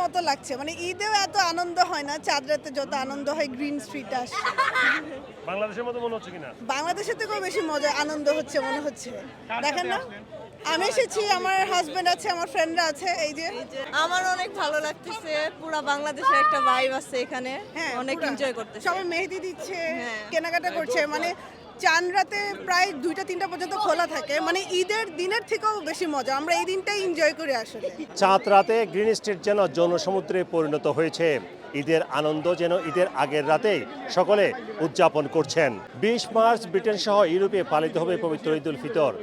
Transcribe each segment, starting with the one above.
মতো লাগছে, মানে ঈদেও এত আনন্দ হয় না, চাঁদ রাতে যত আনন্দ হয় গ্রিন স্ট্রিটে আসছে। বাংলাদেশের মতো মনে হচ্ছে কিনা? বাংলাদেশের থেকেও বেশি মজা আনন্দ হচ্ছে মনে হচ্ছে, দেখেন না? আমি এসেছি, আমার হাজবেন্ড আছে, আমার ফ্রেন্ডরা আছে, এই যে। আমার অনেক ভালো লাগতেছে, পুরো বাংলাদেশের একটা ভাইব আছে এখানে, হ্যাঁ, অনেক পুরা। এনজয় করতেছে। সবাই মেহেদি দিচ্ছে, হ্যাঁ। কেনাকাটা করছে, মানে চাঁদ রাতে প্রায় 2টা-3টা পর্যন্ত খোলা থাকে, মানে ঈদের দিনের থেকেও বেশি মজা, আমরা এই দিনটাই এনজয় করি আসলে। চাঁদ রাতে গ্রিন স্ট্রিট যেন জনসমুদ্রে পরিণত হয়েছে। ঈদের আনন্দ যেন ঈদের আগের রাতেই সকলে উদযাপন করছেন। 20 মার্চ ব্রিটেন সহ ইউরোপে পালিত হবে পবিত্র ঈদ উল ফিতর।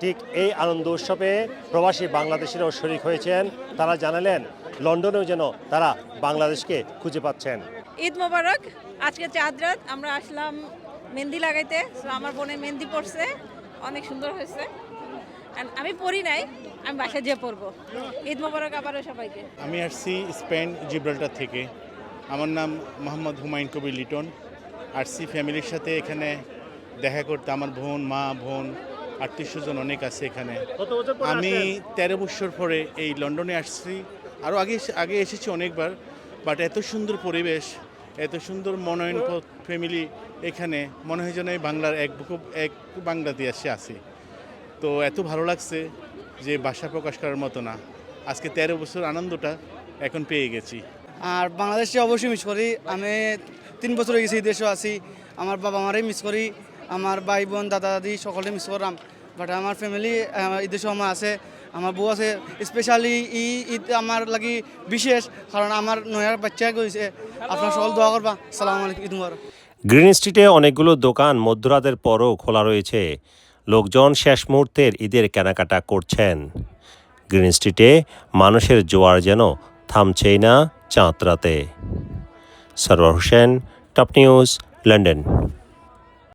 ঠিক এই আনন্দ উৎসবে প্রবাসী বাংলাদেশিরাও শরিক হয়েছেন। তারা জানালেন লন্ডনেও যেন তারা বাংলাদেশকে খুঁজে পাচ্ছেন। ঈদ মোবারক। আজকে চাঁদ রাত, আমরা আসলাম মেহেন্দি লাগাইতে। So, আমার বোনের মেহেন্দি পড়ছে, অনেক সুন্দর হয়েছে। And আমি পরি নাই, আমি বাসায় যেয়ে পরবো। ঈদ মোবারক আবারও সবাইকে। আমি আসছি স্পেন জিব্রাল্টার থেকে। আমার নাম মোহাম্মদ হুমায়ুন কবির লিটন। আসছি ফ্যামিলির সাথে এখানে দেখা করতে। আমার বোন, বোন, আত্মীয়স্বজন অনেক আছে এখানে। আমি 13 বছর পরে এই লন্ডনে আসছি। আরও আগে এসেছি অনেকবার, বাট এত সুন্দর পরিবেশ, এত সুন্দর মনোনয়ন ফ্যামিলি এখানে, মনে হয় যেন এই বাংলার এক বাংলাতে এসে আছি। তো এত ভালো লাগছে যে ভাষা প্রকাশ করার মতো না। আজকে 13 বছর আনন্দটা এখন পেয়ে গেছি। আর বাংলাদেশে অবশ্যই মিস করি। আমি 3 বছর হয়ে গেছি এই দেশেও আছি। আমার বাবা মারাই মিস করি, আমার ভাই বোন দাদা দাদি সকলে মিস করলাম। বাট আমার ফ্যামিলি ঈদের সময় আছে, আমার বউ আছে। স্পেশালি ঈদ আমার লাগি বিশেষ, কারণ আমার নয়ার বাচ্চা গেছে। আপনারা সকল দোয়া করবা। আসসালামু আলাইকুম, ঈদ মুবারক। গ্রিন স্ট্রিটে অনেকগুলো দোকান মধ্যরাতের পরও খোলা রয়েছে। লোকজন শেষ মুহূর্তের ঈদের কেনাকাটা করছেন। গ্রিন স্ট্রিটে মানুষের জোয়ার যেন থামছেই না চাঁদ রাতে। Sarwar Hossain, top news, London.